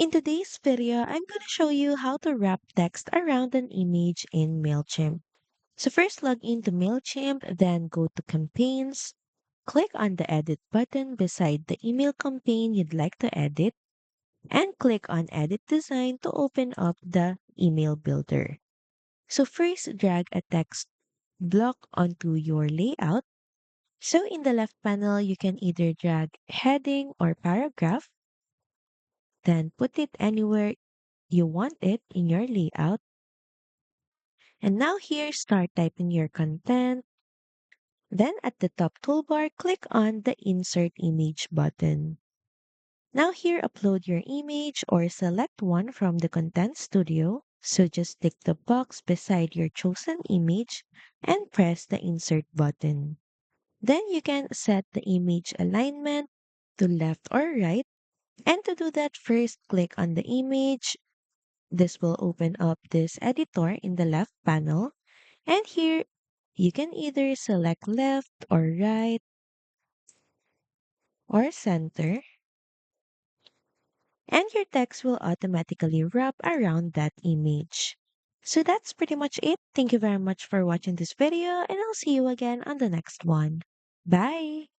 In today's video, I'm going to show you how to wrap text around an image in Mailchimp. So first log into Mailchimp, then go to Campaigns, click on the Edit button beside the email campaign you'd like to edit, and click on Edit Design to open up the email builder. So first drag a text block onto your layout. So in the left panel, you can either drag heading or paragraph, then put it anywhere you want it in your layout. And now here, start typing your content. Then at the top toolbar, click on the Insert Image button. Now here, upload your image or select one from the Content Studio. So just tick the box beside your chosen image and press the Insert button. Then you can set the image alignment to left or right. And to do that, first click on the image. This will open up this editor in the left panel. And here, you can either select left or right or center, and your text will automatically wrap around that image. So that's pretty much it. Thank you very much for watching this video, and I'll see you again on the next one. Bye!